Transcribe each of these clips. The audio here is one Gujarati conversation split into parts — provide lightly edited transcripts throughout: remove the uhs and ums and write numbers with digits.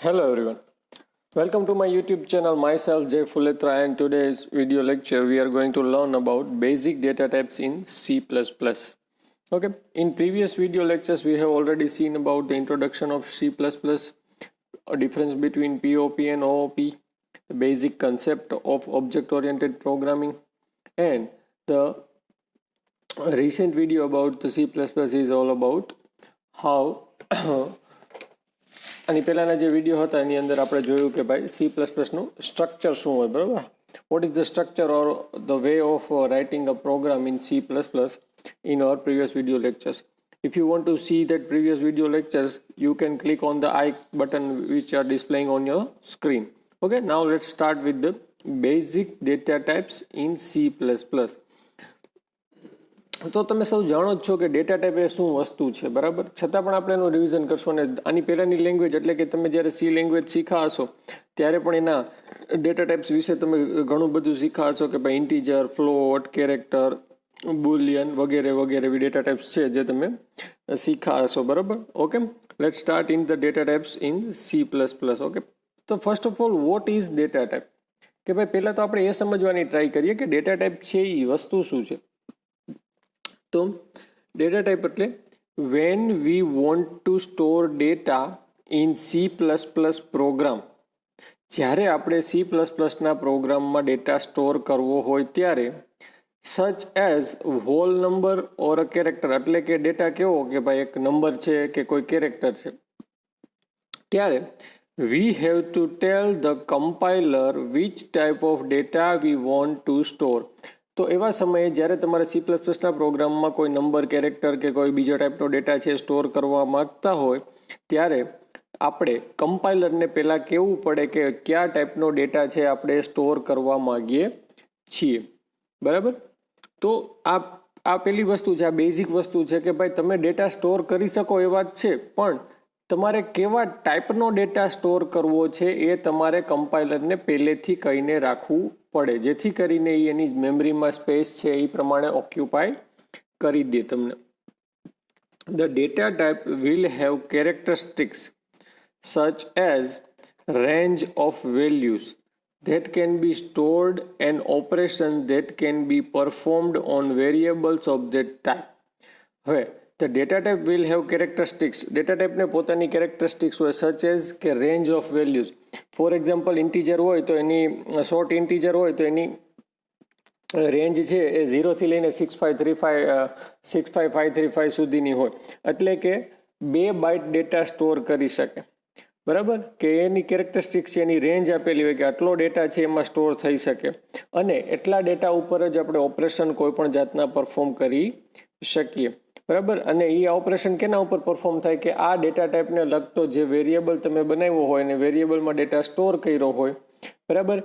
Hello everyone, welcome to my YouTube channel. Myself Jay Fuletra, and today's video lecture we are going to learn about basic data types in C++. Okay, in previous video lectures we have already seen about the introduction of C++, a difference between POP and OOP, the basic concept of object-oriented programming, and the recent video about the C++ is all about how આની પહેલાંના જે વિડીયો હતા એની અંદર આપણે જોયું કે ભાઈ સી પ્લસ પ્લસનું સ્ટ્રક્ચર શું હોય, બરાબર. What is the structure or the way of writing a program in C++ in our previous video lectures. If you want to see that previous video lectures, you can click on the I button which are displaying on your screen. Okay, now let's start with the basic data types in C++. તો તમે સૌ જાણો જ છો કે ડેટા ટાઈપ એ શું વસ્તુ છે, બરાબર. છતાં પણ આપણે એનું રિવિઝન કરશું. અને આની પહેલાંની લેંગ્વેજ એટલે કે તમે જ્યારે સી લેંગ્વેજ શીખા હશો ત્યારે પણ એના ડેટા ટાઈપ્સ વિશે તમે ઘણું બધું શીખા હશો કે ભાઈ ઇન્ટીજર, ફ્લોટ, કેરેક્ટર, બુલિયન વગેરે વગેરે એવી ડેટા ટાઈપ્સ છે જે તમે શીખા હશો, બરાબર. Okay, let start in the data types ઇન C++. ઓકે, તો first of all what is data type, કે ભાઈ પહેલાં તો આપણે એ સમજવાની ટ્રાય કરીએ કે ડેટા ટાઈપ છે એ વસ્તુ શું છે. તો ડેટા ટાઈપ એટલે when we want to store data in C++ program, જ્યારે આપણે C++ના પ્રોગ્રામમાં ડેટા સ્ટોર કરવો હોય ત્યારે સચ એઝ હોલ નંબર ઓર અ કેરેક્ટર, એટલે કે ડેટા કેવો કે ભાઈ એક નંબર છે કે કોઈ કેરેક્ટર છે, ત્યારે we have to tell the compiler which type of data V want to store. તો એવા સમયે જ્યારે તમારે C++ના પ્રોગ્રામમાં કોઈ નંબર, કેરેક્ટર કે કોઈ બીજો ટાઈપનો ડેટા છે સ્ટોર કરવા માગતા હોય ત્યારે આપણે કમ્પાઇલરને પહેલાં કહેવું પડે કે કયા ટાઈપનો ડેટા છે આપણે સ્ટોર કરવા માગીએ છીએ, બરાબર. તો આ પહેલી વસ્તુ છે, આ બેઝિક વસ્તુ છે કે ભાઈ તમે ડેટા સ્ટોર કરી શકો એ વાત છે, પણ તમારે કેવા ટાઈપનો ડેટા સ્ટોર કરવો છે એ તમારે કમ્પાઇલરને પહેલેથી કહીને રાખવું પડે, જેથી કરીને એ એની મેમરીમાં સ્પેસ છે એ પ્રમાણે ઓક્યુપાય કરી દે તમને. The data type will have characteristics such as range of values that can be stored and operations that can be performed on variables of that type. હવે the data type will have characteristics. Data ટાઈપને પોતાની કેરેક્ટરિસ્ટિક્સ હોય, સચ એઝ કે range of values. For example integer હોય તો એની શોર્ટ ઇન્ટીજર હોય તો એની રેન્જ છે એ 0થી લઈને 65535 સુધીની હોય, એટલે કે 2 બાઇટ ડેટા સ્ટોર કરી શકે, બરાબર. કે એની કેરેક્ટરિસ્ટિક્સ છે, એની રેન્જ આપેલી હોય કે આટલો ડેટા છે એમાં સ્ટોર થઈ શકે અને એટલા ડેટા ઉપર જ આપણે ઓપરેશન કોઈ પણ જાતના પરફોર્મ કરી શકીએ, બરાબર. અને એ ઓપરેશન કેના ઉપર પરફોર્મ થાય કે આ ડેટા ટાઈપને લગતો જે વેરિયેબલ તમે બનાવ્યો હોય અને વેરિયેબલમાં ડેટા સ્ટોર કર્યો હોય, બરાબર,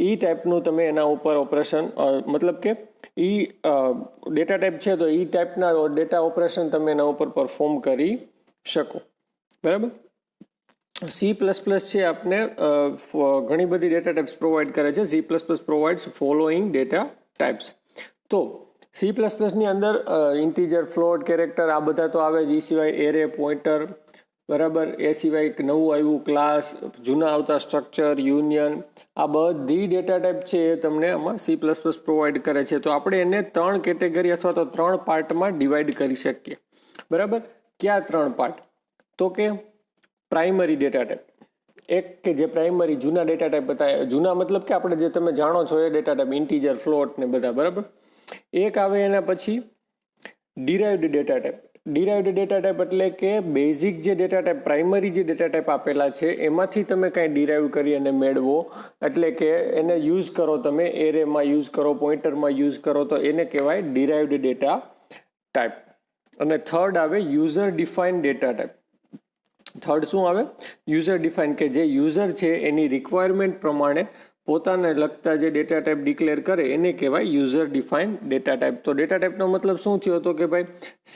એ ટાઈપનું તમે એના ઉપર ઓપરેશન, મતલબ કે એ ડેટા ટાઈપ છે તો એ ટાઈપના ડેટા ઓપરેશન તમે એના ઉપર પરફોર્મ કરી શકો, બરાબર. C++ છે આપને ઘણી બધી ડેટા ટાઈપ્સ પ્રોવાઈડ કરે છે. C++ provides following data types. તો C++ની અંદર ઇન્ટીજર, ફ્લોટ, કેરેક્ટર આ બધા તો આવે જ, એ સિવાય એરે, પોઇન્ટર, બરાબર, એ સિવાય એક નવું આવ્યું ક્લાસ, જૂના આવતા સ્ટ્રક્ચર, યુનિયન, આ બધી ડેટા ટાઈપ છે એ તમને આમાં C++ પ્રોવાઈડ કરે છે. તો આપણે એને 3 કેટેગરી અથવા તો 3 પાર્ટમાં ડિવાઈડ કરી શકીએ, બરાબર. કયા 3 પાર્ટ? તો કે પ્રાઇમરી ડેટા ટાઈપ, એક કે જે પ્રાઇમરી જૂના ડેટા ટાઈપ બતાવે, જૂના મતલબ કે આપણે જે તમે જાણો છો એ ડેટા ટાઈપ, ઇન્ટીજર, ફ્લોટ ને બધા, બરાબર. એક આવે એના પછી derived data type. Derived data type એટલે કે બેઝિક જે ડેટા ટાઈપ, પ્રાઇમરી જે ડેટા ટાઈપ આપેલા છે એમાંથી તમે કાંઈ ડિરાઇવ કરી અને મેળવો, એટલે કે એને યુઝ કરો, તમે એરેમાં યુઝ કરો, પોઇન્ટરમાં યુઝ કરો, તો એને કહેવાય ડિરાઇવ્ડ ડેટા ટાઈપ. અને થર્ડ આવે user defined data type. Third શું આવે? યુઝર ડિફાઇન, કે જે યુઝર છે એની રિક્વાયરમેન્ટ પ્રમાણે પોતાને લગતા જે ડેટા ટાઈપ ડિક્લેર કરે એને કહેવાય યુઝર ડિફાઇન ડેટા ટાઈપ. તો ડેટા ટાઈપનો મતલબ શું થયો હતો કે ભાઈ C++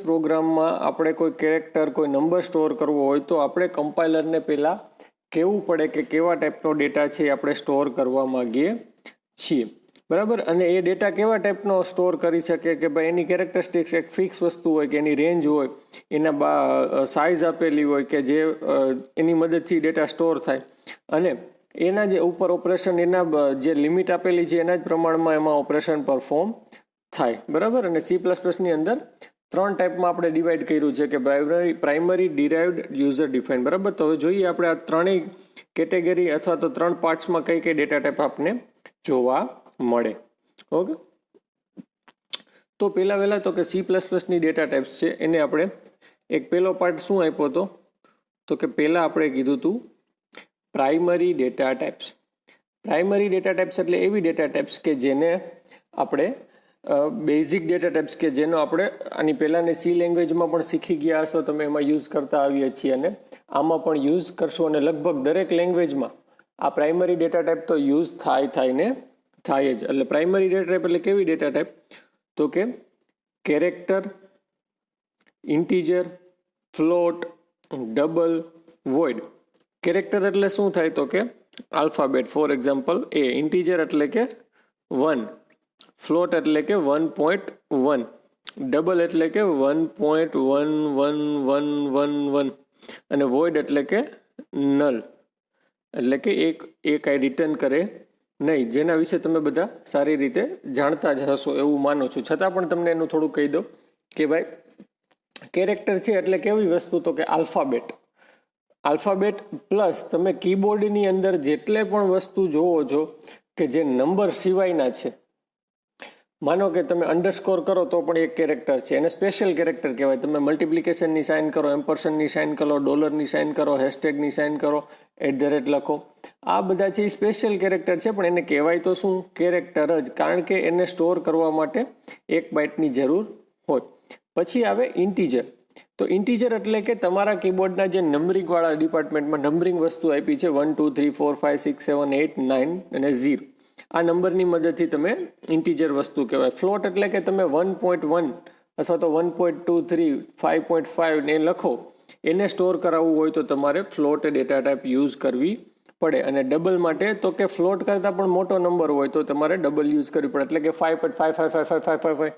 પ્રોગ્રામમાં આપણે કોઈ કેરેક્ટર, કોઈ નંબર સ્ટોર કરવો હોય તો આપણે કમ્પાઇલરને પહેલાં કહેવું પડે કે કેવા ટાઈપનો ડેટા છે આપણે સ્ટોર કરવા માગીએ છીએ, બરાબર. અને એ ડેટા કેવા ટાઈપનો સ્ટોર કરી શકે કે ભાઈ એની કેરેક્ટરિસ્ટિક્સ એક ફિક્સ વસ્તુ હોય કે એની રેન્જ હોય, એના સાઇઝ આપેલી હોય કે જે એની મદદથી ડેટા સ્ટોર થાય, અને એના જે ઉપર ઓપરેશન એના જે લિમિટ આપેલી છે એના જ પ્રમાણમાં એમાં ઓપરેશન પરફોર્મ થાય. બરાબર. અને C++ની અંદર 3 ટાઈપમાં આપણે ડિવાઈડ કર્યું છે કે પ્રાઇમરી, ડિરાઇવ્ડ, યુઝર ડિફાઇન્ડ. બરાબર. તો હવે જોઈએ આપણે આ ત્રણેય કેટેગરી અથવા તો 3 પાર્ટ્સમાં કઈ કઈ ડેટા ટાઈપ આપને જોવા મળે. ઓકે. તો પહેલા તો કે C++ની ડેટા ટાઈપ્સ છે એને આપણે એક પહેલો પાર્ટ શું આપ્યો હતો તો કે પહેલાં આપણે કીધું હતું primary data types. Primary data types એટલે એવી ડેટા ટાઈપ્સ કે જેને આપણે બેઝિક ડેટા ટાઈપ્સ કે જેનો આપણે આની પહેલાંની C લેંગ્વેજમાં પણ શીખી ગયા હશો, તમે એમાં યુઝ કરતા આવીએ છીએ અને આમાં પણ યુઝ કરશો, અને લગભગ દરેક લેંગ્વેજમાં આ પ્રાઇમરી ડેટા ટાઈપ તો યુઝ થાય જ. એટલે પ્રાઇમરી ડેટા ટાઈપ એટલે કેવી ડેટા ટાઈપ તો કે character, integer, float, double, void. Character એટલે શું થાય તો કે alphabet, for example A. Integer એટલે કે 1, ફ્લોટ એટલે કે 1.1, ડબલ એટલે કે 1.1111, અને વોઇડ એટલે કે નલ, એટલે કે એ કાંઈ રિટર્ન કરે નહીં, જેના વિશે તમે બધા સારી રીતે જાણતા જ હશો એવું માનું છું. છતાં પણ તમને એનું થોડું કહી દો કે ભાઈ કેરેક્ટર છે એટલે કેવી વસ્તુ તો કે આલ્ફાબેટ પ્લસ તમે કીબોર્ડની અંદર જેટલે પણ વસ્તુ જોવો છો કે જે નંબર સિવાયના છે, માનો કે તમે અંડરસ્કોર કરો તો પણ એક કેરેક્ટર છે, એને સ્પેશિયલ કેરેક્ટર કહેવાય. તમે મલ્ટિપ્લિકેશનની સાઇન કરો, એમ્પરસનની સાઇન કરો, ડોલરની સાઇન કરો, હેશટેગની સાઇન કરો, @ લખો, આ બધા છે એ સ્પેશિયલ કેરેક્ટર છે, પણ એને કહેવાય તો શું કેરેક્ટર જ, કારણ કે એને સ્ટોર કરવા માટે 1 બાઇટની જરૂર હોય. પછી આવે ઇન્ટીજર. તો ઇન્ટીજર એટલે કે તમારા કીબોર્ડના જે નંબરિંગવાળા ડિપાર્ટમેન્ટમાં નંબરિંગ વસ્તુ આપી છે 1 2 3 4 5 6 7 8 9 અને 0, આ નંબરની મદદથી તમે ઇન્ટીજર વસ્તુ કહેવાય. ફ્લોટ એટલે કે તમે 1.1 અથવા તો 1.23 5.5 ને લખો, એને સ્ટોર કરાવવું હોય તો તમારે ફ્લોટ ડેટા ટાઈપ યુઝ કરવી પડે. અને ડબલ માટે તો કે ફ્લોટ કરતાં પણ મોટો નંબર હોય તો તમારે ડબલ યુઝ કરવી પડે, એટલે કે 5.555555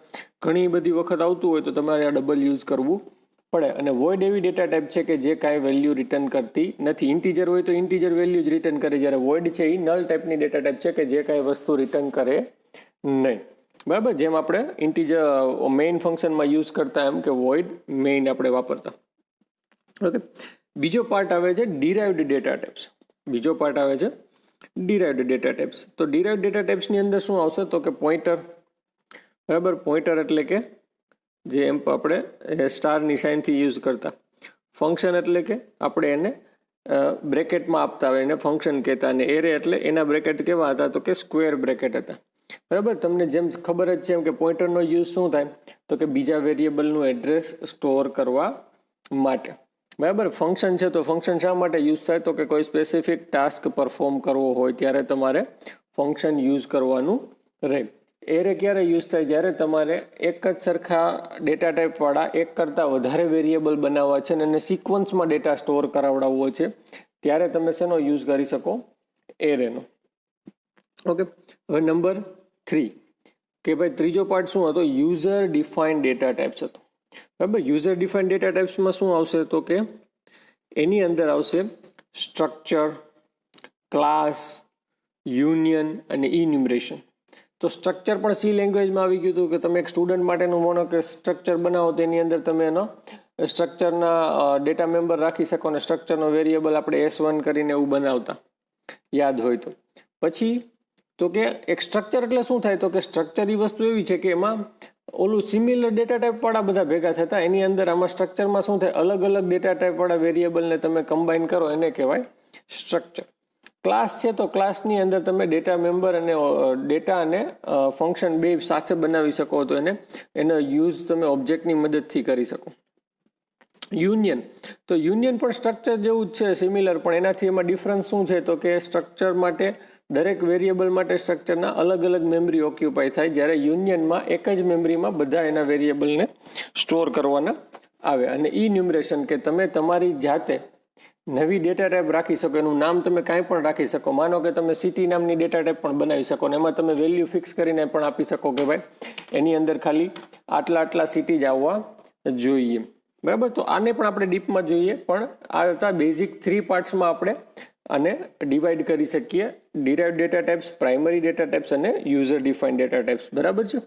ઘણી બધી વખત આવતું હોય તો તમારે આ ડબલ યુઝ કરવું પડે. અને વોઇડ એવી ડેટા ટાઈપ છે કે જે કાંઈ વેલ્યુ રિટર્ન કરતી નથી. ઇન્ટીજર હોય તો ઇન્ટીજર વેલ્યુ જ રિટર્ન કરે, જ્યારે વોઇડ છે એ નલ ટાઈપની ડેટા ટાઈપ છે કે જે કાંઈ વસ્તુ રિટર્ન કરે નહીં. બરાબર. જેમ આપણે ઇન્ટીજર મેઇન ફંક્શનમાં યુઝ કરતા એમ કે વોઇડ મેઇન આપણે વાપરતા. ઓકે. બીજો પાર્ટ આવે છે ડિરાઇવ્ડ ડેટા ટાઈપ્સ. તો ડિરાઇવ્ડ ડેટા ટાઈપ્સની અંદર શું આવશે તો કે પોઇન્ટર. બરાબર. પોઇન્ટર એટલે કે જે એમ આપણે સ્ટારની સાઇનથી યુઝ કરતા. ફંક્શન એટલે કે આપણે એને બ્રેકેટમાં આપતા હોય એને ફંક્શન કહેતા, અને એરે એટલે એના બ્રેકેટ કેવા હતા તો કે સ્ક્વેર બ્રેકેટ હતા. બરાબર. તમને જેમ ખબર જ છે એમ કે પોઇન્ટરનો યુઝ શું થાય તો કે બીજા વેરિયેબલનું એડ્રેસ સ્ટોર કરવા માટે. બરાબર. ફંક્શન છે તો ફંક્શન શા માટે યુઝ થાય તો કે કોઈ સ્પેસિફિક ટાસ્ક પરફોર્મ કરવો હોય ત્યારે તમારે ફંક્શન યુઝ કરવાનું રહે. એરે ક્યારે યુઝ થાય જ્યારે તમારે એક જ સરખા ડેટા ટાઈપવાળા એક કરતાં વધારે વેરિયેબલ બનાવવા છે અને એને સિક્વન્સમાં ડેટા સ્ટોર કરાવડાવવો છે, ત્યારે તમે શેનો યુઝ કરી શકો એરેનો. ઓકે. હવે નંબર 3 કે ભાઈ ત્રીજો પાર્ટ શું હતો યુઝર ડિફાઇન્ડ ડેટા ટાઈપ્સ હતો. બરાબર. યુઝર ડિફાઇન્ડ ડેટા ટાઈપ્સમાં શું આવશે તો કે એની અંદર આવશે સ્ટ્રક્ચર, ક્લાસ, યુનિયન અને ઇન્યુમરેશન. તો સ્ટ્રક્ચર પણ C લેંગ્વેજમાં આવી ગયું હતું કે તમે એક સ્ટુડન્ટ માટેનું માનો કે સ્ટ્રક્ચર બનાવો તો એની અંદર તમે એનો સ્ટ્રક્ચરના ડેટા મેમ્બર રાખી શકો, અને સ્ટ્રક્ચરનો વેરિયેબલ આપણે S1 કરીને એવું બનાવતા યાદ હોય તો. પછી તો કે એક સ્ટ્રક્ચર એટલે શું થાય તો કે સ્ટ્રક્ચર એ વસ્તુ એવી છે કે એમાં ઓલું સિમિલર ડેટા ટાઈપવાળા બધા ભેગા થતા, એની અંદર આમાં સ્ટ્રક્ચરમાં શું થાય અલગ અલગ ડેટા ટાઈપવાળા વેરિયેબલને તમે કમ્બાઈન કરો એને કહેવાય સ્ટ્રક્ચર. ક્લાસ છે તો ક્લાસની અંદર તમે ડેટા મેમ્બર અને ડેટા અને ફંક્શન બે સાથે બનાવી શકો તો એનો યુઝ તમે ઓબ્જેક્ટની મદદથી કરી શકો. યુનિયન તો યુનિયન પણ સ્ટ્રક્ચર જેવું જ છે સિમિલર, પણ એનાથી એમાં ડિફરન્સ શું છે તો કે સ્ટ્રક્ચર માટે દરેક વેરિયેબલ માટે સ્ટ્રક્ચરના અલગ અલગ મેમરી ઓક્યુપાય થાય, જ્યારે યુનિયનમાં એક જ મેમરીમાં બધા એના વેરિયેબલને સ્ટોર કરવાના આવે. અને ઇન્યુમરેશન કે તમે તમારી જાતે નવી ડેટા ટાઈપ રાખી શકો, એનું નામ તમે કાંઈ પણ રાખી શકો. માનો કે તમે સિટી નામની ડેટા ટાઈપ પણ બનાવી શકો ને એમાં તમે વેલ્યુ ફિક્સ કરીને પણ આપી શકો કે ભાઈ એની અંદર ખાલી આટલા સિટી જ આવવા જોઈએ, બરાબર. તો આને પણ આપણે ડીપમાં જોઈએ, પણ આ હતા બેઝિક 3 પાર્ટ્સમાં આપણે આને ડિવાઈડ કરી શકીએ: derived data types, primary data types અને યુઝર ડિફાઇન્ડ ડેટા ટાઈપ્સ, બરાબર છે.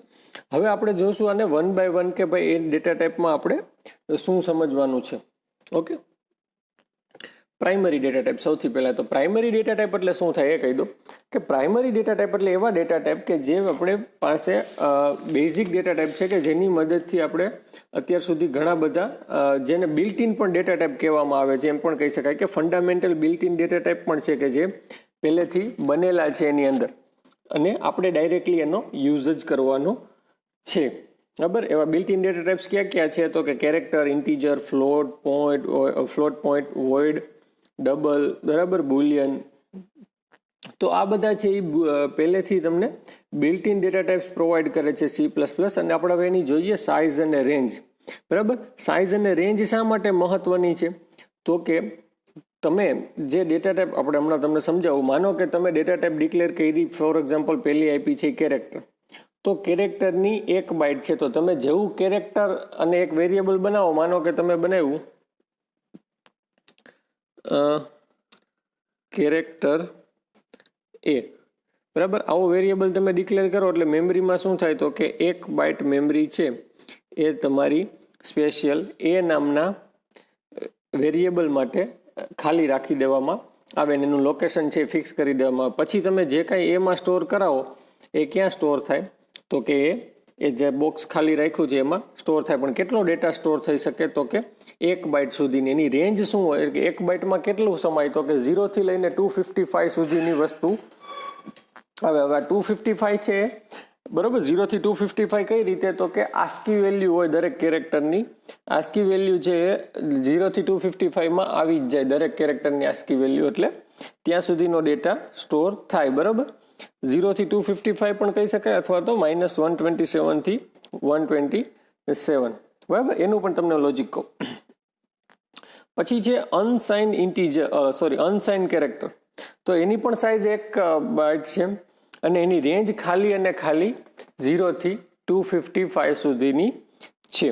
હવે આપણે જોશું આને 1 બાય 1 કે ભાઈ એ ડેટા ટાઈપમાં આપણે શું સમજવાનું છે. Okay, primary data type. સૌથી પહેલાં તો પ્રાઇમરી ડેટા ટાઈપ એટલે શું થાય એ કહી દો કે પ્રાઇમરી ડેટા ટાઈપ એટલે એવા ડેટા ટાઈપ કે જે આપણે પાસે બેઝિક ડેટા ટાઈપ છે કે જેની મદદથી આપણે અત્યાર સુધી ઘણા બધા જેને બિલ્ટ ઇન પણ ડેટા ટાઈપ કહેવામાં આવે છે, એમ પણ કહી શકાય કે fundamental built in data type પણ છે કે જે પહેલેથી બનેલા છે એની અંદર અને આપણે ડાયરેક્ટલી એનો યુઝ જ કરવાનો છે, બરાબર. એવા બિલ્ટ ઇન ડેટા ટાઈપ્સ ક્યાં ક્યાં છે તો કે character, integer, float point, void, double, બરાબર, બુલિયન. તો આ બધા છે એ પહેલેથી તમને built in data types provide કરે છે C++. અને આપણે હવે એની જોઈએ સાઇઝ અને રેન્જ, બરાબર. સાઇઝ અને રેન્જ શા માટે મહત્વની છે તો કે તમે જે ડેટા ટાઈપ આપણે હમણાં તમને સમજાવું, માનો કે તમે ડેટા ટાઈપ ડિક્લેર કરી, ફોર એક્ઝામ્પલ પહેલી આપી છે કેરેક્ટર, તો કેરેક્ટરની 1 બાઇટ છે, તો તમે જેવું કેરેક્ટર અને એક વેરિયેબલ બનાવો, માનો કે તમે બનાવ્યું કેરેક્ટર A, બરાબર. આવો વેરિયેબલ તમે ડિક્લેર કરો એટલે મેમરીમાં શું થાય તો કે 1 બાઇટ મેમરી છે એ તમારી સ્પેશિયલ A નામના વેરિયેબલ માટે ખાલી રાખી દેવામાં આવે ને એનું લોકેશન છે ફિક્સ કરી દેવામાં આવે. પછી તમે જે કાંઈ એમાં સ્ટોર કરાવો એ ક્યાં સ્ટોર થાય તો કે એ જે બોક્સ ખાલી રાખ્યું છે એમાં સ્ટોર થાય. પણ કેટલો ડેટા સ્ટોર થઈ શકે તો કે 1 બાઇટ સુધીની. એની રેન્જ શું હોય કે 1 બાઇટમાં કેટલું સમાય તો કે 0 થી લઈને 255 સુધીની વસ્તુ આવે. હવે 255 છે, બરાબર. 0 થી 255 કઈ રીતે તો કે આસ્કી વેલ્યુ હોય દરેક કેરેક્ટરની. આસ્કી વેલ્યુ છે એ 0 થી 255માં આવી જ જાય, દરેક કેરેક્ટરની આસ્કી વેલ્યુ, એટલે ત્યાં સુધીનો ડેટા સ્ટોર થાય, બરાબર. 0 થી 255 પણ કહી શકાય અથવા તો -127 થી 127, બરાબર. એનું પણ તમને લોજિક કહું. પછી છે અનસાઇન કેરેક્ટર. તો એની પણ સાઇઝ 1 બાઇટ છે અને એની રેન્જ ખાલી અને ખાલી 0 થી 255 સુધીની છે,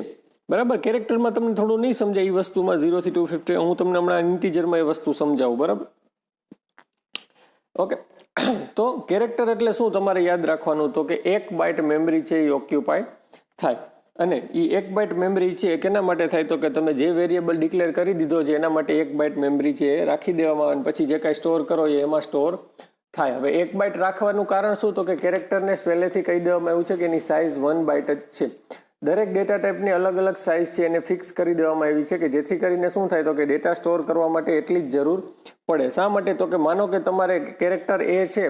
બરાબર. કેરેક્ટરમાં તમને થોડું નહીં સમજાય એ વસ્તુમાં 0 થી 255, હું તમને હમણાં ઇન્ટીજરમાં એ વસ્તુ સમજાવું, બરાબર. ઓકે, તો કેરેક્ટર એટલે શું તમારે યાદ રાખવાનું તો કે 1 બાઇટ મેમરી છે એ ઓક્યુપાય થાય. અને એ 1 બાઇટ મેમરી છે એ કેના માટે થાય તો કે તમે જે વેરિયેબલ ડિક્લેર કરી દીધો છે એના માટે 1 બાઇટ મેમરી છે એ રાખી દેવામાં આવે, પછી જે કાંઈ સ્ટોર કરો એ એમાં સ્ટોર થાય. હવે 1 બાઇટ રાખવાનું કારણ શું તો કે કેરેક્ટરને પહેલેથી કહી દેવામાં આવ્યું છે કે એની સાઇઝ 1 બાઇટ જ છે. દરેક ડેટા ટાઈપની અલગ અલગ સાઇઝ છે એને ફિક્સ કરી દેવામાં આવી છે કે જેથી કરીને શું થાય તો કે ડેટા સ્ટોર કરવા માટે એટલી જ જરૂર પડે. શા માટે તો કે માનો કે તમારે કેરેક્ટર A છે,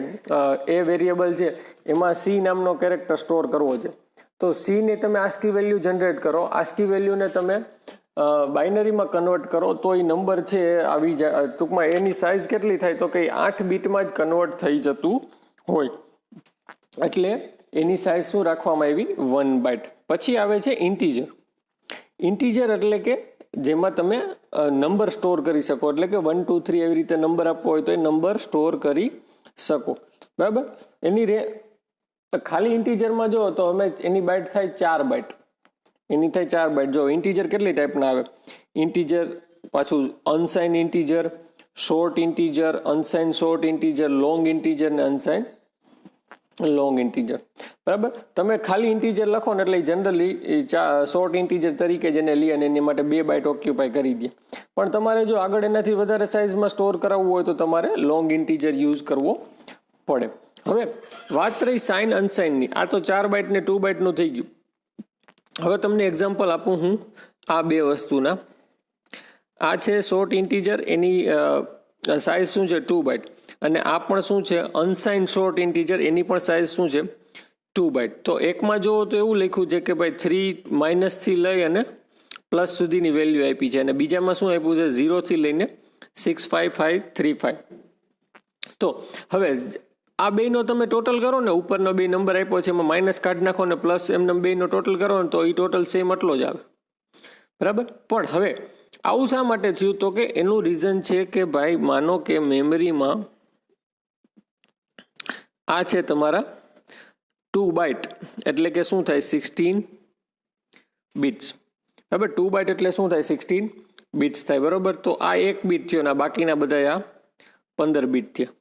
એ વેરિયેબલ છે, એમાં C નામનો કેરેક્ટર સ્ટોર કરવો છે, તો C ને તમે આસ્કી વેલ્યુ જનરેટ કરો, આસ્કી વેલ્યુને તમે બાઇનરીમાં કન્વર્ટ કરો તો એ નંબર છે એ આવી જાય. ટૂંકમાં એની સાઇઝ કેટલી થાય તો કે 8 બીટમાં જ કન્વર્ટ થઈ જતું હોય, એટલે એની સાઇઝ શું રાખવામાં આવી 1 બાઇટ. પછી આવે છે ઇન્ટીજર. ઇન્ટીજર એટલે કે જેમાં તમે નંબર સ્ટોર કરી શકો, એટલે કે 1 2 3 એવી રીતે નંબર આપવો હોય તો એ નંબર સ્ટોર કરી શકો, બરાબર. એની ખાલી ઇન્ટીજરમાં જો તો અમે એની બાઇટ થાય 4 બાઇટ, એની થાય 4 બાઇટ. જો ઇન્ટીજર કેટલી ટાઈપના આવે, ઇન્ટીજર, પાછું unsigned integer, short integer, unsigned short integer, long integer ને અનસાઇન લોંગ ઇન્ટીજર, બરાબર. તમે ખાલી ઇન્ટીજર લખો ને એટલે જનરલી શોર્ટ ઇન્ટીજર તરીકે જેને લે અને એની માટે 2 બાઇટ ઓક્યુપાય કરી દે. પણ તમારે જો આગળ એનાથી વધારે સાઇઝમાં સ્ટોર કરાવવું હોય તો તમારે લોંગ ઇન્ટીજર યુઝ કરવો પડે. હવે વાત રહી સાઇન અનસાઇનની. આ તો 4 બાઇટ ને 2 બાઇટનું થઈ ગયું. હવે તમને એક્ઝામ્પલ આપું હું આ 2 વસ્તુના. આ છે શોર્ટ ઇન્ટીજર, એની સાઇઝ શું છે 2 બાઇટ, અને આ પણ શું છે અનસાઇન શોર્ટ ઇન્ટીજર, એની પણ સાઇઝ શું છે 2 બાઇટ. તો એકમાં જુઓ તો એવું લખ્યું છે કે ભાઈ 3 માઇનસથી લઈ અને પ્લસ સુધીની વેલ્યુ આપી છે, અને બીજામાં શું આપ્યું છે 0 થી લઈને 65535. તો હવે આ બેનો તમે ટોટલ કરો ને, ઉપરનો 2 નંબર આપ્યો છે એમાં માઇનસ કાઢી નાખો ને પ્લસ એમને બેનો ટોટલ કરો ને તો એ ટોટલ સેમ એટલો જ આવે, બરાબર. પણ હવે આવું શા માટે થયું? તો કે એનું રીઝન છે કે ભાઈ માનો કે મેમરીમાં આ છે તમારા 2 બાઇટ, એટલે કે શું થાય 16 બિટ્સ, બરાબર. 2 બાઇટ એટલે શું થાય 16 બિટ્સ થાય, બરાબર. તો આ 1 બીટ થયો ને બાકીના બધા આ 15 બીટ થયા,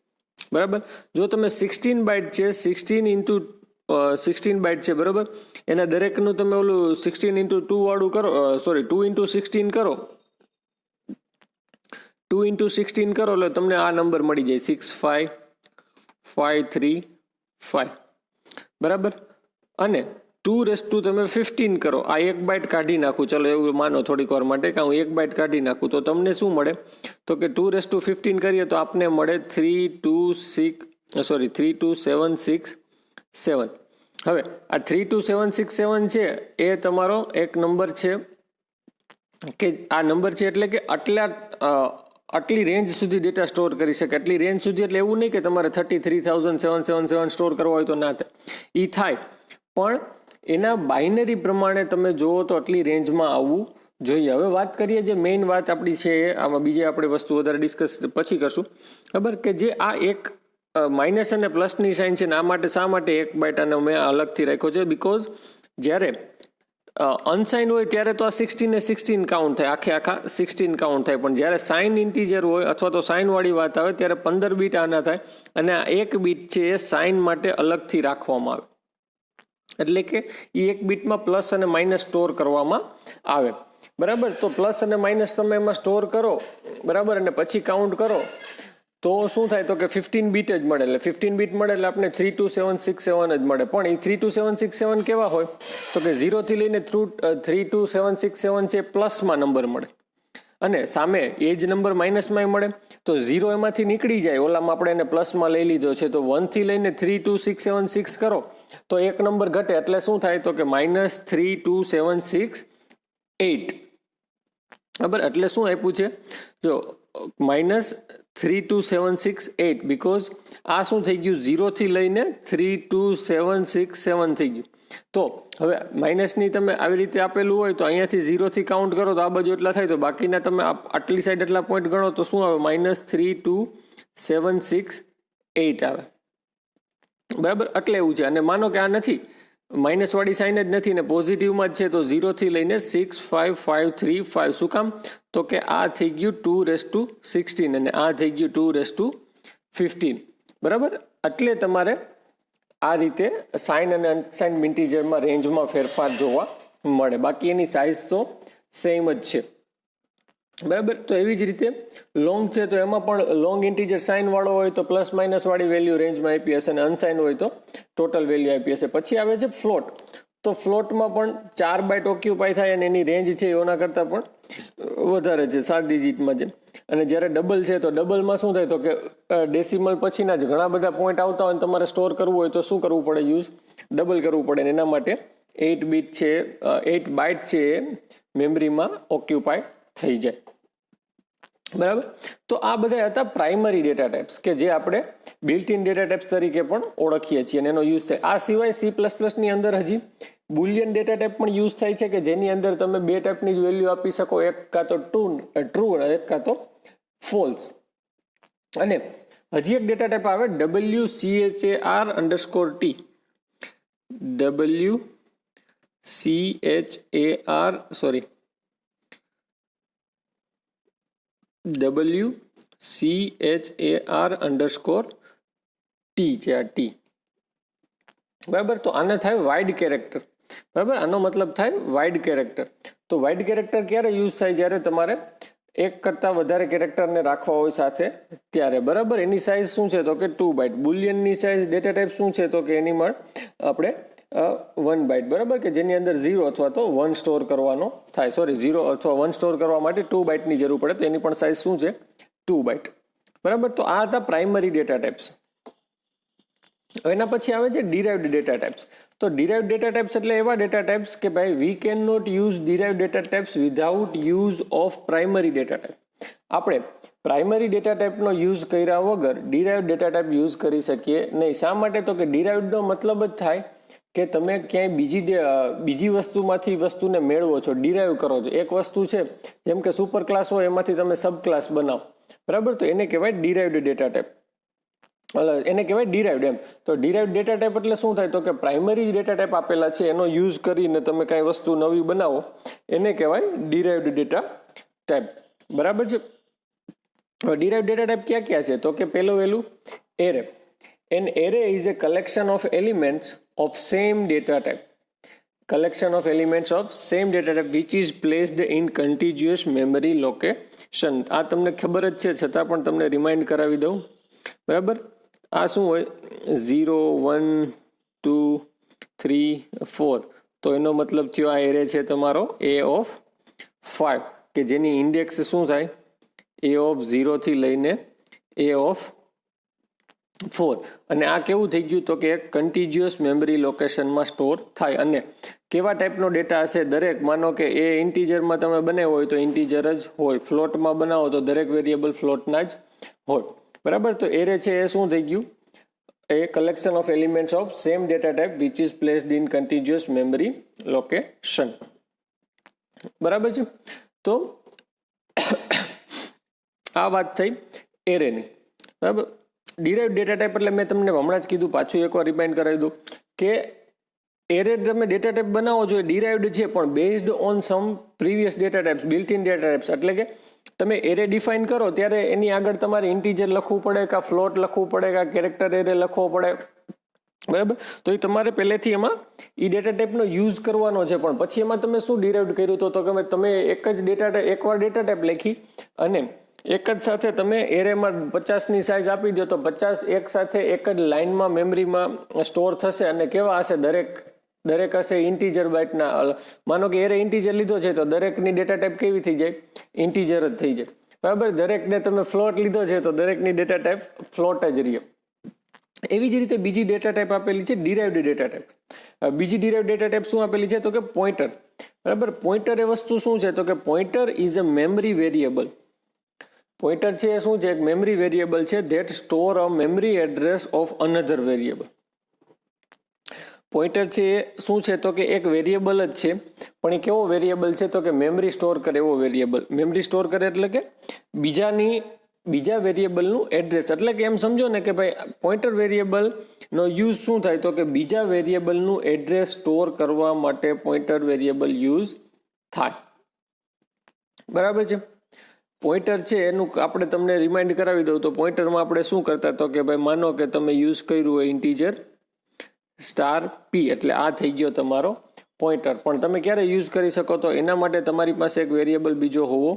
બરાબર. જો તમે 16 બાઇટ છે, 16 ઇન્ટુ 16 બાઇટ છે, બરાબર, એના દરેકનું તમે ઓલું 16 ઇન્ટુ 2 વાળું કરો, 2 ઇન્ટુ 16 કરો, 2 ઇન્ટુ 16 કરો એટલે તમને આ નંબર મળી જાય 65535, બરાબર. અને 2 તમે 15 કરો, આ 1 બાઇટ કાઢી નાખું, ચલો એવું માનો થોડીક વાર માટે કે હું 1 બાઇટ કાઢી નાખું, તો તમને શું મળે? તો કે 2 કરીએ તો આપને મળે 32767. હવે આ 32767 છે એ તમારો એક નંબર છે કે આ નંબર છે એટલે કે આટલી રેન્જ સુધી ડેટા સ્ટોર કરી શકે. આટલી રેન્જ સુધી એટલે એવું નહીં કે તમારે 33,777 સ્ટોર કરવા હોય તો ના થાય, એ થાય, પણ એના બાઇનરી પ્રમાણે તમે જુઓ તો આટલી રેન્જમાં આવવું જોઈએ. હવે વાત કરીએ જે મેઇન વાત આપણી છે, આમાં બીજી આપણે વસ્તુ વધારે ડિસ્કસ પછી કરશું, ખબર કે જે આ એક માઇનસ અને પ્લસની સાઇન છે ને, આ માટે શા માટે 1 બાઇટ આને મેં અલગથી રાખ્યો છે? બિકોઝ જ્યારે અનસાઇન હોય ત્યારે તો આ 16 ને 16 કાઉન્ટ થાય, આખા 16 કાઉન્ટ થાય, પણ જ્યારે સાઇન ઇન્ટીજર હોય અથવા તો સાઇનવાળી વાત આવે ત્યારે 15 બીટ આના થાય, અને આ 1 બીટ છે એ સાઇન માટે અલગથી રાખવામાં આવે, એટલે કે એ 1 બીટમાં પ્લસ અને માઇનસ સ્ટોર કરવામાં આવે, બરાબર. તો પ્લસ અને માઇનસ તમે એમાં સ્ટોર કરો, બરાબર, અને પછી કાઉન્ટ કરો તો શું થાય? તો કે 15 બીટ જ મળે, એટલે 15 બીટ મળે એટલે આપણે 32767 જ મળે. પણ એ 32767 કેવા હોય? તો કે 0 થી લઈને 32767 છે પ્લસમાં નંબર મળે, અને સામે એ જ નંબર માઇનસમાં મળે. તો 0 એમાંથી નીકળી જાય, ઓલામાં આપણે એને પ્લસમાં લઈ લીધો છે, તો 1 થી લઈને 32766 કરો તો એક નંબર ઘટે, એટલે શું થાય? તો કે -32768, બરાબર. એટલે શું આપ્યું છે? જો -32768, બીકોઝ આ શું થઈ ગયું? 0 થી લઈને 32767 થઈ ગયું. તો હવે માઇનસની તમે આવી રીતે આપેલું હોય તો અહીંયાથી 0 થી કાઉન્ટ કરો તો આ બાજુ એટલા થાય, તો બાકીના તમે આટલી સાઈડ એટલા પોઈન્ટ ગણો તો શું આવે? -32768 આવે, બરાબર. એટલે એવું છે. અને માનો કે આ નથી, માઇનસ વાળી સાઇન જ નથી ને પોઝિટિવમાં જ છે, તો 0 થી લઈને 65535. શું કામ? તો કે આ થઈ ગયું 216 અને આ થઈ ગયું 215, બરાબર. એટલે તમારે આ રીતે સાઇન અને અનસાઇન ઇન્ટીજરમાં રેન્જમાં ફેરફાર જોવા મળે, બાકી એની સાઇઝ તો સેમ જ છે, બરાબર. તો એવી જ રીતે લોંગ છે તો એમાં પણ લોંગ ઇન્ટીજર સાઇન વાળો હોય તો પ્લસ માઇનસ વાળી વેલ્યુ રેન્જમાં આપી હશે, અને અનસાઇન હોય તો ટોટલ વેલ્યુ આપી હશે. પછી આવે છે ફ્લોટ. તો ફ્લોટમાં પણ 4 બાઇટ ઓક્યુપાય થાય અને એની રેન્જ છે એના કરતાં પણ વધારે છે, 7 ડિજિટમાં છે. અને જ્યારે ડબલ છે તો ડબલમાં શું થાય? તો કે ડેસિમલ પછીના જ ઘણા બધા પોઈન્ટ આવતા હોય, તમારે સ્ટોર કરવું હોય તો શું કરવું પડે? યુઝ ડબલ કરવું પડે, અને એના માટે 8 બાઇટ છે એ મેમરીમાં ઓક્યુપાય થઈ જાય, બરાબર. તો આ બધા હતા પ્રાઇમરી ડેટા ટાઈપ્સ કે જે આપણે બિલ્ટ ઇન ડેટા ટાઈપ્સ તરીકે પણ ઓળખીએ છીએ અને એનો યુઝ થાય. આ સિવાય C++ ની અંદર હજી બુલિયન ડેટા ટાઈપ પણ યુઝ થાય છે કે જેની અંદર તમે 2 ટાઈપની વેલ્યુ આપી શકો, એક કાં તો ટ્રુ અને એક કાં તો ફોલ્સ. અને હજી એક ડેટા ટાઈપ આવે WCHAR_T છે, આ T, બરાબર. તો આને થાય વાઇડ કેરેક્ટર, બરાબર. આનો મતલબ થાય વાઇડ કેરેક્ટર. તો વાઇડ કેરેક્ટર ક્યારે યુઝ થાય? જ્યારે તમારે એક કરતાં વધારે કેરેક્ટરને રાખવા હોય સાથે ત્યારે, બરાબર. એની સાઇઝ શું છે? તો કે 2 બાઇટ. બુલિયનની સાઇઝ ડેટા ટાઈપ શું છે? તો કે એની માં આપણે 1 બાઇટ, બરાબર, કે જેની અંદર 0 અથવા તો 1 સ્ટોર કરવાનો થાય. 0 અથવા 1 સ્ટોર કરવા માટે 2 બાઇટની જરૂર પડે, તો એની પણ સાઇઝ શું છે? 2 બાઇટ, બરાબર. તો આ હતા પ્રાઇમરી ડેટા ટાઈપ્સ. એના પછી આવે છે ડિરાઇવ્ડ ડેટા ટાઈપ્સ. તો ડિરાઇવ્ડ ડેટા ટાઈપ્સ એટલે એવા ડેટા ટાઈપ્સ કે ભાઈ we can not use derived data types without use of primary data type. આપણે પ્રાઇમરી ડેટા ટાઈપનો યુઝ કર્યા વગર ડિરાઇવ્ડ ડેટા ટાઈપ યુઝ કરી શકીએ નહીં. શા માટે? તો કે ડિરાઇવ્ડનો મતલબ જ થાય કે તમે ક્યાંય બીજી વસ્તુમાંથી વસ્તુને મેળવો છો, ડિરાઈવ કરો છો. એક વસ્તુ છે જેમ કે સુપર ક્લાસ હોય એમાંથી તમે સબ ક્લાસ બનાવો, બરાબર, તો એને કહેવાય ડિરાઈવડ ડેટા ટાઈપ, એને કહેવાય ડિરાઈવડ એમ. તો ડિરાઈવડ ડેટા ટાઈપ એટલે શું થાય? તો કે પ્રાઇમરી ડેટા ટાઈપ આપેલા છે એનો યુઝ કરીને તમે કાંઈ વસ્તુ નવી બનાવો એને કહેવાય ડિરાઈવડ ડેટા ટાઈપ, બરાબર છે. ડિરાઈવડ ડેટા ટાઈપ ક્યાં ક્યાં છે? તો કે પહેલું array. An array is a collection of elements of same data type. Collection of elements of same data type which is placed in contiguous memory location. આ તમને ખબર જ છે છતાં પણ તમને રિમાઇન્ડ કરાવી દઉં, બરાબર. આ શું હોય? 0 1 2 3 4. તો એનો મતલબ થયો આ એરે છે તમારો a of 5 કે જેની ઇન્ડેક્સ શું થાય? a of 0 થી લઈને a of 4. અને આ કેવું થઈ ગયું? તો કે એક કન્ટિન્યુઅસ મેમરી લોકેશનમાં સ્ટોર થાય. અને કેવા ટાઈપનો ડેટા હશે? દરેક, માનો કે એ ઇન્ટીજરમાં તમે બનાવ્યો હોય તો ઇન્ટીજર જ હોય, ફ્લોટમાં બનાવો તો દરેક વેરિયેબલ ફ્લોટના જ હોય, બરાબર. તો એરે છે એ શું થઈ ગયું? A collection of elements of same data type which is placed in continuous memory location, બરાબર છે. તો આ વાત થઈ એરેની, બરાબર. ડિરાઈવડ ડેટા ટાઈપ એટલે મેં તમને હમણાં જ કીધું, પાછું એકવાર રિમાઇન્ડ કરાવી દઉં કે એરે તમે ડેટા ટાઈપ બનાવો છો એ ડિરાઈવડ છે પણ based on some previous data types, built in data types. એટલે કે તમે એરે ડિફાઇન કરો ત્યારે એની આગળ તમારે ઇન્ટીજર લખવું પડે, કાં ફ્લોટ લખવું પડે, કાં કેરેક્ટર એરે લખવો પડે, બરાબર. તો એ તમારે પહેલેથી એમાં એ ડેટા ટાઈપનો યુઝ કરવાનો છે. પણ પછી એમાં તમે શું ડિરાઈવડ કર્યું? તો કે તમે એક જ ડેટા ટાઈપ, એકવાર ડેટા ટાઈપ લખી અને એક જ સાથે તમે એરેમાં 50ની સાઇઝ આપી દો તો 50 એક સાથે એક જ લાઇનમાં મેમરીમાં સ્ટોર થશે. અને કેવા હશે? દરેક હશે ઇન્ટીજર બાઇટના. માનો કે એરે ઇન્ટીજર લીધો છે તો દરેકની ડેટા ટાઈપ કેવી થઈ જાય? ઇન્ટીજર જ થઈ જાય, બરાબર. દરેકને તમે ફ્લોટ લીધો છે તો દરેકની ડેટા ટાઈપ ફ્લોટ જ રહે. એવી જ રીતે બીજી ડેટા ટાઈપ આપેલી છે ડિરાઈવડ ડેટા ટાઈપ. બીજી ડિરાઈવડ ડેટા ટાઈપ શું આપેલી છે? તો કે પોઇન્ટર, બરાબર. પોઇન્ટર એ વસ્તુ શું છે? તો કે pointer is a memory variable. Pointer છે એ શું છે? એક મેમરી વેરિયેબલ છે that store a memory address of another variable. Pointer છે એ શું છે? તો કે એક વેરિયેબલ જ છે પણ એ કેવો વેરિયેબલ છે? તો કે મેમરી સ્ટોર કરે એવો વેરિયેબલ. મેમરી સ્ટોર કરે એટલે કે બીજા વેરિયેબલનું એડ્રેસ. એટલે કે એમ સમજો ને કે ભાઈ પોઇન્ટર વેરિયેબલનો યુઝ શું થાય? તો કે બીજા વેરિયેબલનું એડ્રેસ સ્ટોર કરવા માટે પોઇન્ટર વેરિયેબલ યુઝ થાય, બરાબર છે. પોઇન્ટર છે એનું આપણે તમને રિમાઇન્ડ કરાવી દઉં તો પોઇન્ટરમાં આપણે શું કરતા? તો કે ભાઈ માનો કે તમે યુઝ કર્યું હોય ઇન્ટીજર સ્ટાર પી, એટલે આ થઈ ગયો તમારો પોઇન્ટર. પણ તમે ક્યારે યુઝ કરી શકો? તો એના માટે તમારી પાસે એક વેરિયેબલ બીજો હોવો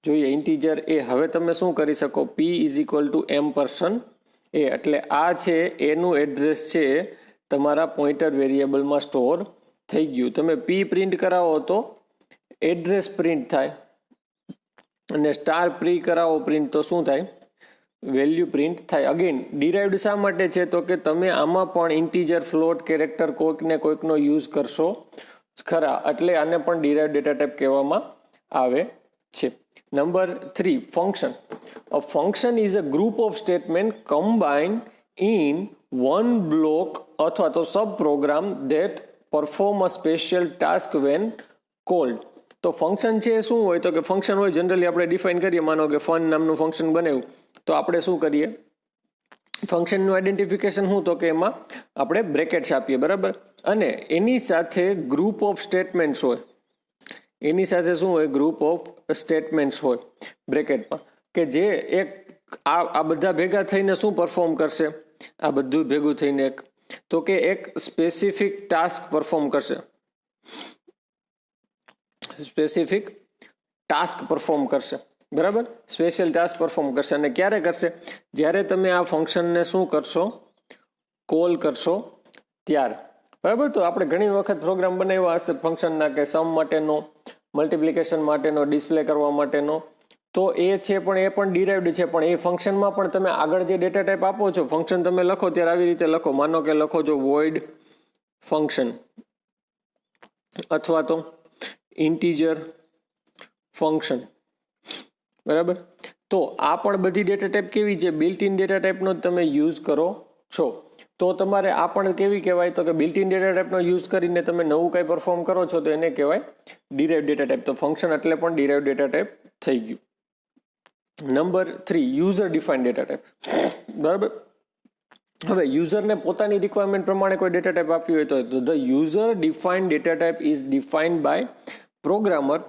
જોઈએ, ઇન્ટીજર એ. હવે તમે શું કરી શકો? પી ઇઝ ઇક્વલ ટુ M% એ. એટલે આ છે એનું એડ્રેસ છે તમારા પોઇન્ટર વેરિયેબલમાં સ્ટોર થઈ ગયું. તમે પી પ્રિન્ટ કરાવો તો એડ્રેસ પ્રિન્ટ થાય અને સ્ટાર પ્રી કરાવો પ્રિન્ટ તો શું થાય? વેલ્યુ પ્રિન્ટ થાય. અગેન ડિરાઈવડ શા માટે છે? તો કે તમે આમાં પણ ઇન્ટીજર, ફ્લોટ, કેરેક્ટર કોઈકનો યુઝ કરશો ખરા, એટલે આને પણ ડિરાઈવડ ડેટા ટાઈપ કહેવામાં આવે છે. Number 3, function. A function is a group of statement combined in one block અથવા તો sub program that perform a special task when called. તો ફંક્શન છે શું હોય? તો કે ફંક્શન હોય જનરલી આપણે ડિફાઇન કરીએ. માનો કે ફન નામનું ફંક્શન બનાવ્યું તો આપણે શું કરીએ? ફંક્શનનું આઈડેન્ટિફિકેશન શું? તો કે એમાં આપણે બ્રેકેટ્સ આપીએ, બરાબર. અને એની સાથે ગ્રુપ ઓફ સ્ટેટમેન્ટ્સ હોય. એની સાથે શું હોય? ગ્રુપ ઓફ સ્ટેટમેન્ટ્સ હોય બ્રેકેટમાં, કે જે એક આ બધા ભેગા થઈને શું પરફોર્મ કરશે? આ બધું ભેગું થઈને તો કે એક સ્પેસિફિક ટાસ્ક પરફોર્મ કરશે. સ્પેસિફિક ટાસ્ક પરફોર્મ કરશે, બરાબર. સ્પેશિયલ ટાસ્ક પરફોર્મ કરશે. અને ક્યારે કરશે? જ્યારે તમે આ ફંક્શનને શું કરશો? કોલ કરશો ત્યારે, બરાબર. તો આપણે ઘણી વખત પ્રોગ્રામ બનાવ્યા હશે ફંક્શનના, કે સમ માટેનો, મલ્ટિપ્લિકેશન માટેનો, ડિસ્પ્લે કરવા માટેનો. તો એ છે પણ એ પણ ડિરાઈવડ છે. પણ એ ફંક્શનમાં પણ તમે આગળ જે ડેટા ટાઈપ આપો છો, ફંક્શન તમે લખો ત્યારે આવી રીતે લખો. માનો કે લખો છો વોઇડ ફંક્શન અથવા તો ઇન્ટીજર ફંક્શન, બરાબર. તો આ પણ બધી ડેટા ટાઈપ કેવી છે? બિલ્ટ ઇન ડેટા ટાઈપનો તમે યુઝ કરો છો. તો તમારે આ પણ કેવી કહેવાય તો કે બિલ્ટ ઇન ડેટા ટાઈપનો યુઝ કરીને તમે નવું કંઈ પરફોર્મ કરો છો તો એને કહેવાય ડિરાઇવ્ડ ડેટા ટાઈપ. તો ફંક્શન એટલે પણ ડિરાઇવ્ડ ડેટા ટાઈપ થઈ ગયું. Number 3, user defined data type. બરાબર. હવે યુઝરને પોતાની રિક્વાયરમેન્ટ પ્રમાણે કોઈ ડેટા ટાઈપ આપ્યું હોય તો the user defined data type is defined by programmer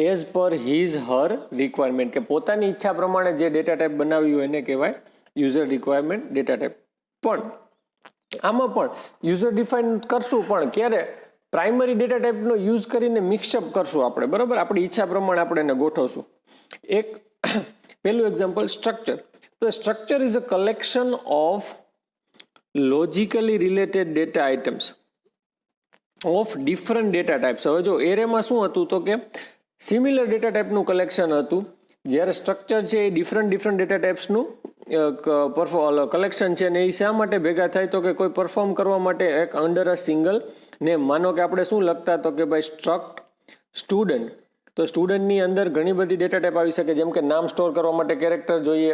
as per his her requirement. કે પોતાની ઈચ્છા પ્રમાણે જે ડેટા ટાઈપ બનાવ્યું હોય એને કહેવાય યુઝર રિક્વાયરમેન્ટ ડેટા ટાઈપ. પણ આમાં પણ યુઝર ડિફાઇન કરશું પણ ક્યારે પ્રાઇમરી ડેટા ટાઈપનો યુઝ કરીને મિક્સઅપ કરશું આપણે. બરાબર. આપણી ઈચ્છા પ્રમાણે આપણે એને ગોઠવશું. એક પહેલું એક્ઝામ્પલ સ્ટ્રક્ચર. તો structure is a collection of logically related data items of different data types. હવે જો એરેમાં શું હતું તો કે સિમિલર ડેટા ટાઈપનું કલેક્શન હતું, જ્યારે સ્ટ્રક્ચર છે એ ડિફરન્ટ ડેટા ટાઈપ્સનું કલેક્શન છે. ને એ શા માટે ભેગા થાય તો કે કોઈ પરફોર્મ કરવા માટે એક અંડર અ સિંગલ નેમ. માનો કે આપણે શું લખતા તો કે ભાઈ સ્ટ્રક્ટ સ્ટુડન્ટ, તો સ્ટુડન્ટની અંદર ઘણી બધી ડેટા ટાઈપ આવી શકે, જેમ કે નામ સ્ટોર કરવા માટે કેરેક્ટર જોઈએ,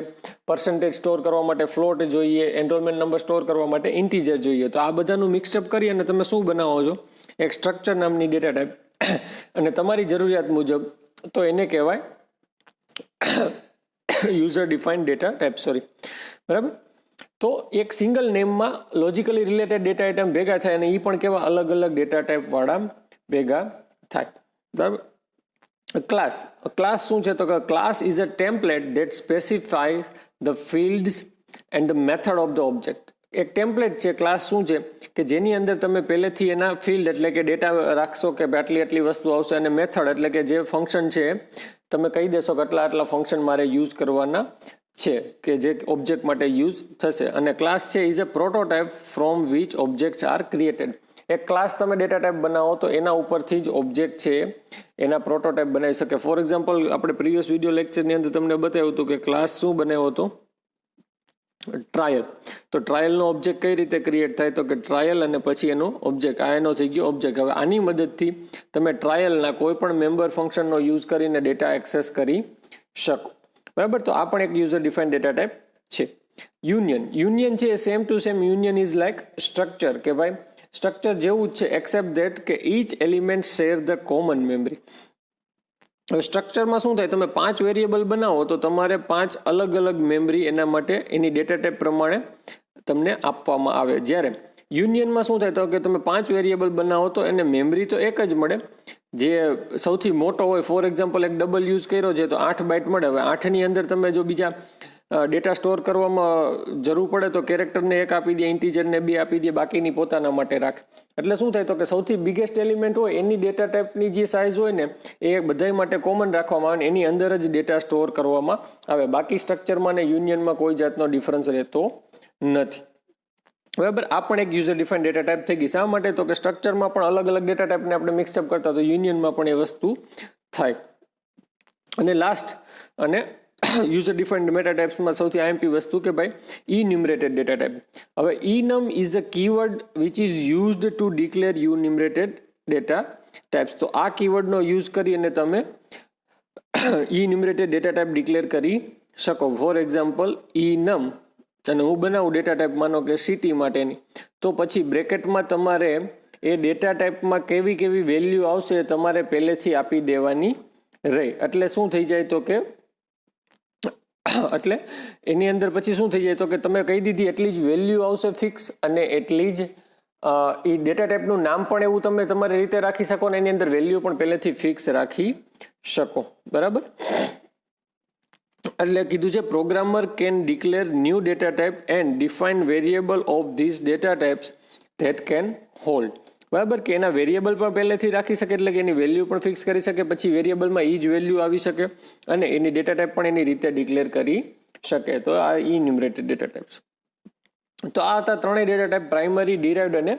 પર્સન્ટેજ સ્ટોર કરવા માટે ફ્લોટ જોઈએ, એનરોલમેન્ટ નંબર સ્ટોર કરવા માટે ઇન્ટીજર જોઈએ. તો આ બધાનું મિક્સઅપ કરી અને તમે શું બનાવો છો, એક સ્ટ્રક્ચર નામની ડેટા ટાઈપ. અને તમારી જરૂરિયાત મુજબ તો એને કહેવાય યુઝર ડિફાઇન્ડ ડેટા ટાઈપ. બરાબર. તો એક સિંગલ નેમમાં લોજિકલી રિલેટેડ ડેટા આઇટમ ભેગા થાય અને એ પણ કેવા અલગ અલગ ડેટા ટાઈપ વાળા ભેગા થાય. બરાબર. ક્લાસ. ક્લાસ શું છે તો કે class is a template that specifies the fields and the method of the object. એક ટેમ્પલેટ છે ક્લાસ શું છે કે જેની અંદર તમે પહેલેથી એના ફિલ્ડ એટલે કે ડેટા રાખશો કે આટલી વસ્તુ આવશે, અને મેથડ એટલે કે જે ફંક્શન છે તમે કહી દેશો કે આટલા ફંક્શન મારે યુઝ કરવાના છે કે જે ઓબ્જેક્ટ માટે યુઝ થશે. અને ક્લાસ છે is a prototype from which objects are created. એક ક્લાસ તમે ડેટા ટાઈપ બનાવો તો એના ઉપરથી જ ઓબ્જેક્ટ છે એના પ્રોટોટાઇપ બનાવી શકે. ફોર એક્ઝામ્પલ આપણે પ્રીવિયસ વિડીયો લેક્ચરની અંદર તમને બતાવ્યું હતું કે ક્લાસ શું બનાવ્યો હતો, ટ્રાયલ. તો ટ્રાયલનો ઓબ્જેક્ટ કઈ રીતે ક્રિએટ થાય તો કે ટ્રાયલ અને પછી એનો ઓબ્જેક્ટ, આ એનો થઈ ગયો ઓબ્જેક્ટ. હવે આની મદદથી તમે ટ્રાયલના કોઈ પણ મેમ્બર ફંક્શનનો યુઝ કરીને ડેટા એક્સેસ કરી શકો. બરાબર. તો આ પણ એક યુઝર ડિફાઇન્ડ ડેટા ટાઈપ છે. યુનિયન છે એ same to same union is like structure, કે ભાઈ સ્ટ્રક્ચર જેવું જ છે એક્સેપ્ટ ધેટ કે each element share the common memory. હવે સ્ટ્રક્ચરમાં શું થાય, તમે 5 વેરિયેબલ બનાવો તો તમારે 5 અલગ અલગ મેમરી એના માટે એની ડેટા ટાઈપ પ્રમાણે તમને આપવામાં આવે. જ્યારે યુનિયનમાં શું થાય તો કે તમે 5 વેરિયેબલ બનાવો તો એને મેમરી તો એક જ મળે, જે સૌથી મોટો હોય. ફોર એક્ઝામ્પલ એક ડબલ યુઝ કર્યો છે તો 8 બાઇટ મળે. હવે 8ની અંદર તમે જો બીજા ડેટા સ્ટોર કરવામાં જરૂર પડે તો કેરેક્ટરને 1 આપી દે, ઇન્ટીજરને 2 આપી દે, બાકીની પોતાના માટે રાખે. એટલે શું થાય તો કે સૌથી બિગેસ્ટ એલિમેન્ટ હોય એની ડેટા ટાઈપની જે સાઇઝ હોય ને એ બધા માટે કોમન રાખવામાં આવે, એની અંદર જ ડેટા સ્ટોર કરવામાં આવે. બાકી સ્ટ્રક્ચરમાં ને યુનિયનમાં કોઈ જાતનો ડિફરન્સ રહેતો નથી. બરાબર. આ પણ એક યુઝર ડિફાઇન્ડ ડેટા ટાઈપ થઈ ગઈ. શા માટે તો કે સ્ટ્રક્ચરમાં પણ અલગ અલગ ડેટા ટાઈપને આપણે મિક્સઅપ કરતા, તો યુનિયનમાં પણ એ વસ્તુ થાય. અને લાસ્ટ અને યુઝર ડિફાઇન્ડ ડેટા ટાઈપ્સમાં સૌથી આઈએમપી વસ્તુ કે ભાઈ ઇન્યુમરેટેડ ડેટા ટાઈપ. હવે enum is the keyword which is used to declare enumerated data types. તો આ કીવર્ડનો યુઝ કરી અને તમે ઇન્યુમરેટેડ ડેટા ટાઈપ ડિક્લેર કરી શકો. ફોર એક્ઝામ્પલ enum, અને હું બનાવું ડેટા ટાઈપ માનો કે સિટી માટેની, તો પછી બ્રેકેટમાં તમારે એ ડેટા ટાઈપમાં કેવી કેવી વેલ્યુ આવશે તમારે પહેલેથી આપી દેવાની રહે. એટલે શું થઈ જાય તો કે એટલે એની અંદર પછી શું થઈ જાય તો કે તમે કહી દીધી એટલી જ વેલ્યુ આવશે ફિક્સ, અને એટલી જ એ ડેટા ટાઈપનું નામ પણ એવું તમે તમારી રીતે રાખી શકો અને એની અંદર વેલ્યુ પણ પહેલેથી ફિક્સ રાખી શકો. બરાબર. એટલે કીધું છે programmer can declare new data type and define variable of this data types that can hold. બરાબર. કે એના વેરિયેબલ પણ પહેલેથી રાખી શકે, એટલે કે એની વેલ્યુ પણ ફિક્સ કરી શકે, પછી વેરિયેબલમાં એ જ વેલ્યુ આવી શકે અને એની ડેટા ટાઈપ પણ એની રીતે ડિક્લેર કરી શકે. તો આ ઇન્યુમરેટેડ ડેટા ટાઈપ્સ. તો આ હતા ત્રણેય ડેટા ટાઈપ, પ્રાઇમરી, ડિરાઇવ્ડ અને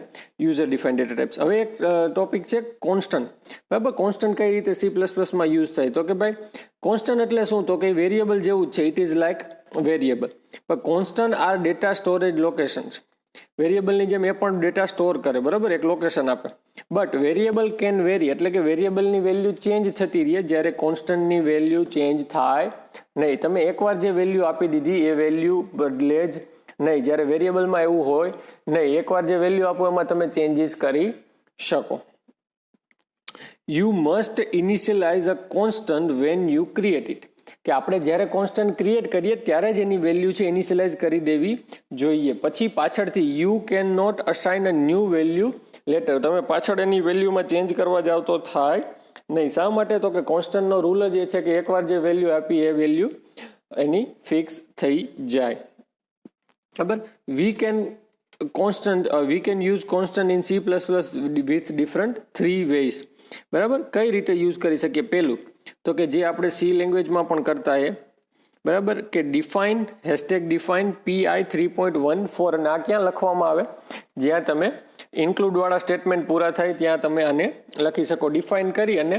યુઝર ડિફાઇન્ડ ડેટા ટાઈપ્સ. હવે એક ટોપિક છે કોન્સ્ટન્ટ. બરાબર. કોન્સ્ટન્ટ કઈ રીતે C++માં યુઝ થાય તો કે ભાઈ કોન્સ્ટન્ટ એટલે શું તો કે વેરિયેબલ જેવું જ છે, ઇટ ઇઝ લાઇક વેરિયેબલ. પણ constant are data storage locations. વેરિયેબલની જેમ એ પણ ડેટા સ્ટોર કરે, બરાબર, એક લોકેશન આપે. બટ વેરિયેબલ કેન વેરી, એટલે કે વેરિયેબલની વેલ્યુ ચેન્જ થતી રહે, જ્યારે કોન્સ્ટન્ટની વેલ્યુ ચેન્જ થાય નહીં. તમે એકવાર જે વેલ્યુ આપી દીધી એ વેલ્યુ બદલે જ નહીં. જ્યારે વેરિયેબલમાં એવું હોય નહીં, એકવાર જે વેલ્યુ આપો એમાં તમે ચેન્જીસ કરી શકો. You must initialize a constant when you create it, કે આપણે જ્યારે કોન્સ્ટન્ટ ક્રિએટ કરીએ ત્યારે જ એની વેલ્યુ છે ઇનિશિયલાઇઝ કરી દેવી જોઈએ. પછી પાછળથી you can not assign a new value later, તમે પાછળ એની વેલ્યુમાં ચેન્જ કરવા જાવ તો થાય નહીં. શા માટે? તો કે કોન્સ્ટન્ટનો રૂલ જ એ છે કે એકવાર જે વેલ્યુ આપી એ વેલ્યુ એની ફિક્સ થઈ જાય. બરાબર. We can use constant in C++ with different 3 ways. બરાબર. કઈ રીતે યુઝ કરી શકીએ? પહેલું તો કે જે આપણે C લેંગ્વેજમાં પણ કરતા એ, બરાબર, કે ડિફાઇન #define PI 3.14, અને આ ક્યાં લખવામાં આવે? જ્યાં તમે ઇન્ક્લુડ વાળા સ્ટેટમેન્ટ પૂરા થાય ત્યાં તમે આને લખી શકો. ડિફાઇન કરી અને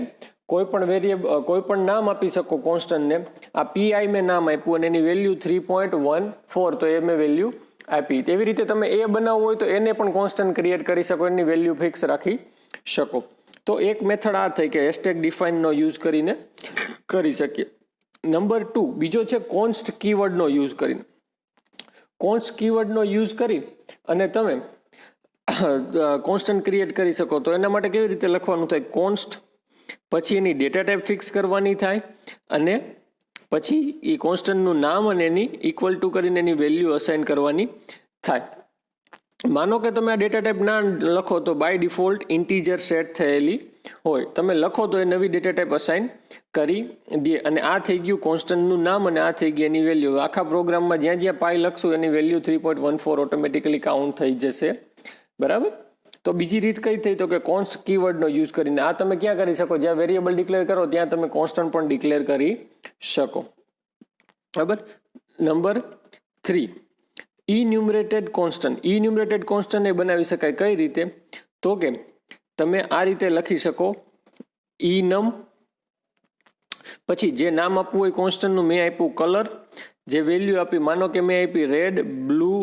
કોઈ પણ વેરિયેબલ, કોઈ પણ નામ આપી શકો કોન્સ્ટન્ટને. આ PI મેં નામ આપ્યું અને એની વેલ્યુ 3.14, તો એ મેં વેલ્યુ આપી. તેવી રીતે તમે એ બનાવવું હોય તો એને પણ કોન્સ્ટન્ટ ક્રિએટ કરી શકો, એની વેલ્યુ ફિક્સ રાખી શકો. તો એક મેથડ આ થઈ કે #define નો યુઝ કરીને કરી શકીએ. નંબર 2 બીજો છે કોન્સ્ટ કીવર્ડનો યુઝ કરીને. કોન્સ્ટ કીવર્ડનો યુઝ કરી અને તમે કોન્સ્ટન્ટ ક્રિએટ કરી શકો. તો એના માટે કેવી રીતે લખવાનું થાય? કોન્સ્ટ, પછી એની ડેટા ટાઈપ ફિક્સ કરવાની થાય, અને પછી એ કોન્સ્ટન્ટનું નામ અને એની ઇક્વલ ટુ કરીને એની વેલ્યુ અસાઇન કરવાની થાય. માનો કે તમે આ ડેટા ટાઈપ ના લખો તો બાય ડિફોલ્ટ ઇન્ટીજર સેટ થયેલી હોય. તમે લખો તો એ નવી ડેટા ટાઈપ અસાઇન કરી દે. અને આ થઈ ગયું કોન્સ્ટન્ટનું નામ અને આ થઈ ગઈ એની વેલ્યુ. આખા પ્રોગ્રામમાં જ્યાં જ્યાં પાઈ લખશું એની વેલ્યુ 3.14 ઓટોમેટિકલી કાઉન્ટ થઈ જશે. બરાબર. તો બીજી રીત કઈ થઈ? તો કે કોન્સ્ટ કીવર્ડનો યુઝ કરીને. આ તમે ક્યાં કરી શકો? જ્યાં વેરિયેબલ ડિક્લેર કરો ત્યાં તમે કોન્સ્ટન્ટ પણ ડિક્લેર કરી શકો. બરાબર. Number 3 enumerated constant. Enumerated constant એ બનાવી શકાય કઈ રીતે? તો કે તમે આ રીતે લખી શકો enum, પછી જે નામ આપવું હોય કોન્સ્ટન્ટનું, મેં આપ્યું કલર, જે વેલ્યુ આપી, માનો કે મેં આપી રેડ, બ્લુ,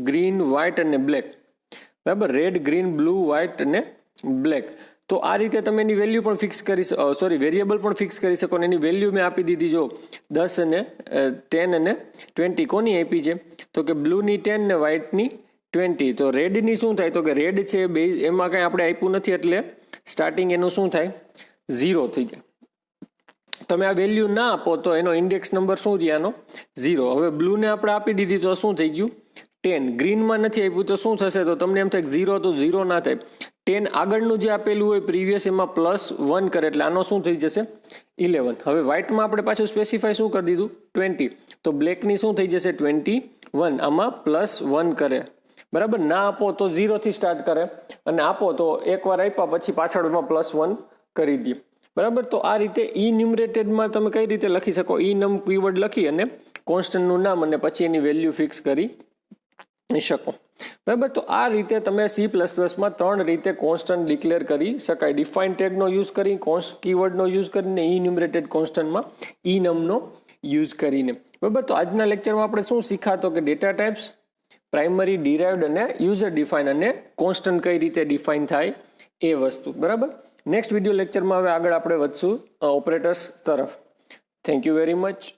ગ્રીન, વ્હાઇટ અને બ્લેક. બરાબર. રેડ, ગ્રીન, બ્લુ, વ્હાઇટ અને બ્લેક. તો આ રીતે તમે એની વેલ્યુ પણ ફિક્સ કરી, વેરિયેબલ પણ ફિક્સ કરી શકો. અને એની વેલ્યુ મેં આપી દીધી જો 10 અને 10 અને 20. કોની આપી છે? તો કે બ્લુની 10 ને વ્હાઇટની 20. તો રેડની શું થાય? તો કે રેડ છે બેઝ, એમાં કંઈ આપણે આપ્યું નથી એટલે સ્ટાર્ટિંગ એનું શું થાય? 0 થઈ જાય. તમે આ વેલ્યુ ના આપો તો એનો ઇન્ડેક્સ નંબર શું થયો? આનો 0. હવે બ્લુને આપણે આપી દીધી તો શું થઈ ગયું? 10. ગ્રીનમાં નથી આપ્યું તો શું થશે? તો તમને એમ થાય 0 તો 0 ના થાય. 10 આગળનું જે આપેલું હોય પ્રીવિયસ એમાં +1 કરે એટલે આનો શું થઈ જશે? 11. હવે વ્હાઇટમાં આપણે પાછું સ્પેસિફાય શું કરી દીધું? 20. તો બ્લેકની શું થઈ જશે? 21. આમાં +1 કરે. બરાબર. ના આપો તો 0 થી સ્ટાર્ટ કરે, અને આપો તો એકવાર આપ્યા પછી પાછળમાં +1 કરી દે. બરાબર. તો આ રીતે ઇન્યુમરેટેડમાં તમે કઈ રીતે લખી શકો? enum કીવર્ડ લખી અને કોન્સ્ટન્ટનું નામ અને પછી એની વેલ્યુ ફિક્સ કરી શકો. બરાબર. તો આ રીતે તમે C++માં 3 રીતે કોન્સ્ટન્ટ ડિક્લેર કરી શકાય. ડિફાઇન ટેગનો યુઝ કરી, કોન્સ્ટ કીવર્ડનો યુઝ કરીને, ઇન્યુમરેટેડ કોન્સ્ટન્ટમાં enumનો યુઝ કરીને. બરાબર. તો આજના લેક્ચરમાં આપણે શું શીખાતો કે ડેટા ટાઈપ્સ, પ્રાઇમરી, ડિરાઇવ્ડ અને યુઝર ડિફાઇન, અને કોન્સ્ટન્ટ કઈ રીતે ડિફાઇન થાય એ વસ્તુ. બરાબર. નેક્સ્ટ વિડીયો લેક્ચરમાં હવે આગળ આપણે વધશું ઓપરેટર્સ તરફ. Thank you very much.